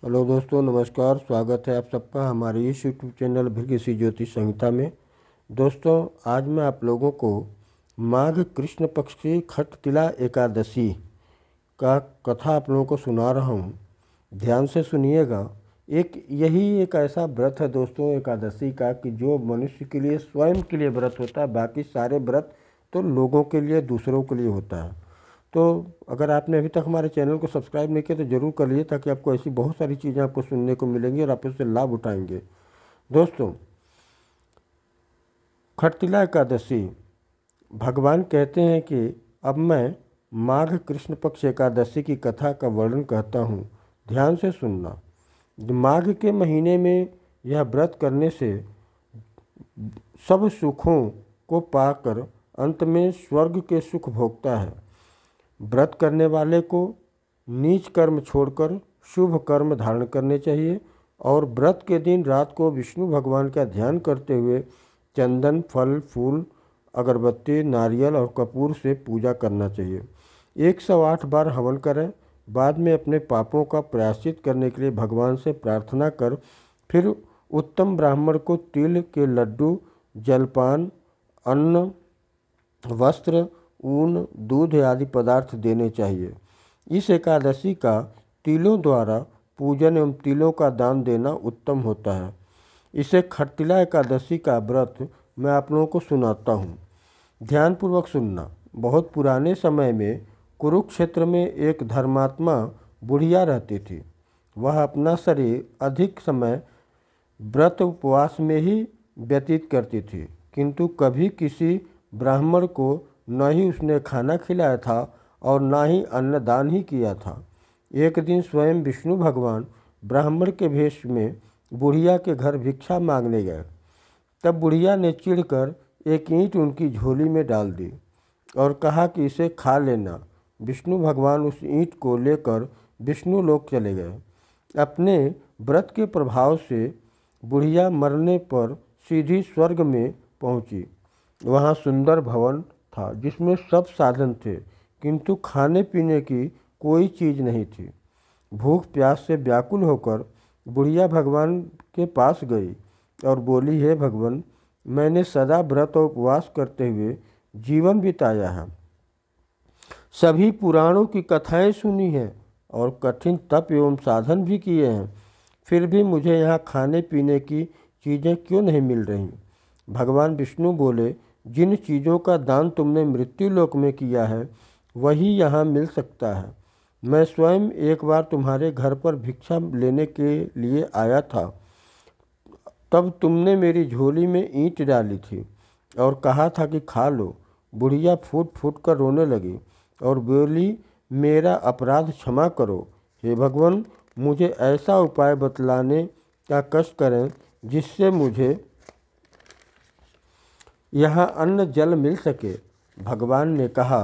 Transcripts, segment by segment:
Hello दोस्तों, नमस्कार। स्वागत है आप सबका हमारे इस यूट्यूब चैनल भृगयसी ज्योतिष संहिता में। दोस्तों, आज मैं आप लोगों को माघ कृष्ण पक्ष की खटतिला एकादशी का कथा आप लोगों को सुना रहा हूँ। ध्यान से सुनिएगा। यही एक ऐसा व्रत है दोस्तों एकादशी का कि जो मनुष्य के लिए स्वयं के लिए व्रत होता है। बाकी सारे व्रत तो लोगों के लिए, दूसरों के लिए होता है। तो अगर आपने अभी तक हमारे चैनल को सब्सक्राइब नहीं किया तो ज़रूर कर लीजिए, ताकि आपको ऐसी बहुत सारी चीज़ें आपको सुनने को मिलेंगी और आप उससे लाभ उठाएंगे। दोस्तों, खटतिला एकादशी, भगवान कहते हैं कि अब मैं माघ कृष्ण पक्ष एकादशी की कथा का वर्णन कहता हूँ। ध्यान से सुनना। माघ के महीने में यह व्रत करने से सब सुखों को पाकर अंत में स्वर्ग के सुख भोगता है। व्रत करने वाले को नीच कर्म छोड़कर शुभ कर्म धारण करने चाहिए और व्रत के दिन रात को विष्णु भगवान का ध्यान करते हुए चंदन, फल, फूल, अगरबत्ती, नारियल और कपूर से पूजा करना चाहिए। 108 बार हवन करें। बाद में अपने पापों का प्रायश्चित करने के लिए भगवान से प्रार्थना कर फिर उत्तम ब्राह्मण को तिल के लड्डू, जलपान, अन्न, वस्त्र, ऊन, दूध आदि पदार्थ देने चाहिए। इस एकादशी का तिलों द्वारा पूजन एवं तिलों का दान देना उत्तम होता है। इसे खटतिला एकादशी का व्रत मैं आप लोगों को सुनाता हूँ। ध्यानपूर्वक सुनना। बहुत पुराने समय में कुरुक्षेत्र में एक धर्मात्मा बुढ़िया रहती थी। वह अपना शरीर अधिक समय व्रत उपवास में ही व्यतीत करती थी, किंतु कभी किसी ब्राह्मण को न ही उसने खाना खिलाया था और न ही अन्नदान ही किया था। एक दिन स्वयं विष्णु भगवान ब्राह्मण के भेष में बुढ़िया के घर भिक्षा मांगने गए। तब बुढ़िया ने चिढ़कर एक ईंट उनकी झोली में डाल दी और कहा कि इसे खा लेना। विष्णु भगवान उस ईंट को लेकर विष्णु लोक चले गए। अपने व्रत के प्रभाव से बुढ़िया मरने पर सीधी स्वर्ग में पहुंची। वहां सुंदर भवन था जिसमें सब साधन थे, किंतु खाने पीने की कोई चीज़ नहीं थी। भूख प्यास से व्याकुल होकर बुढ़िया भगवान के पास गई और बोली, हे भगवान, मैंने सदा व्रत और उपवास करते हुए जीवन बिताया है। सभी पुराणों की कथाएं सुनी हैं और कठिन तप एवं साधन भी किए हैं, फिर भी मुझे यहाँ खाने पीने की चीज़ें क्यों नहीं मिल रही। भगवान विष्णु बोले, जिन चीज़ों का दान तुमने मृत्यु लोक में किया है वही यहाँ मिल सकता है। मैं स्वयं एक बार तुम्हारे घर पर भिक्षा लेने के लिए आया था। तब तुमने मेरी झोली में ईंट डाली थी और कहा था कि खा लो। बुढ़िया फूट फूट कर रोने लगी और बोली, मेरा अपराध क्षमा करो। हे भगवान, मुझे ऐसा उपाय बतलाने का कष्ट करें जिससे मुझे यहाँ अन्न जल मिल सके। भगवान ने कहा,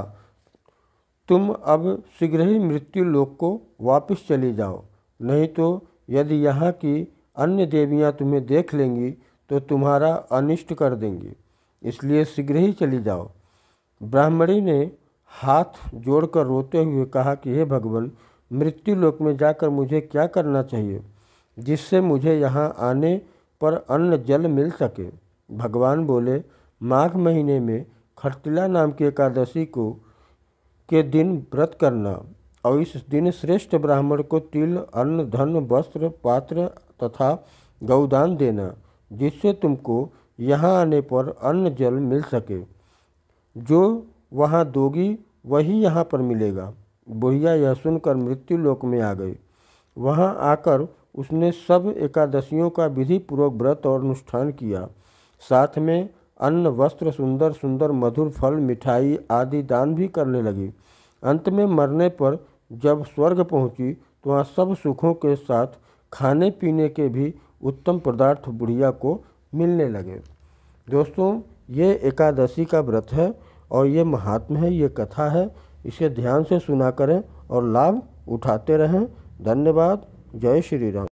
तुम अब शीघ्र ही मृत्यु लोक को वापस चली जाओ, नहीं तो यदि यहाँ की अन्य देवियाँ तुम्हें देख लेंगी तो तुम्हारा अनिष्ट कर देंगी, इसलिए शीघ्र ही चली जाओ। ब्राह्मणी ने हाथ जोड़कर रोते हुए कहा कि हे भगवान, मृत्यु लोक में जाकर मुझे क्या करना चाहिए जिससे मुझे यहाँ आने पर अन्न जल मिल सके। भगवान बोले, माघ महीने में खटतिला नाम की एकादशी के दिन व्रत करना और इस दिन श्रेष्ठ ब्राह्मण को तिल, अन्न, धन, वस्त्र, पात्र तथा गौदान देना, जिससे तुमको यहाँ आने पर अन्न जल मिल सके। जो वहाँ दोगी वही यहाँ पर मिलेगा। बुढ़िया यह सुनकर मृत्यु लोक में आ गई। वहाँ आकर उसने सब एकादशियों का विधि पूर्वक व्रत और अनुष्ठान किया। साथ में अन्न, वस्त्र, सुंदर सुंदर मधुर फल, मिठाई आदि दान भी करने लगी। अंत में मरने पर जब स्वर्ग पहुंची तो वहाँ सब सुखों के साथ खाने पीने के भी उत्तम पदार्थ बुढ़िया को मिलने लगे। दोस्तों, ये एकादशी का व्रत है और ये महात्म है, ये कथा है। इसे ध्यान से सुना करें और लाभ उठाते रहें। धन्यवाद। जय श्री राम।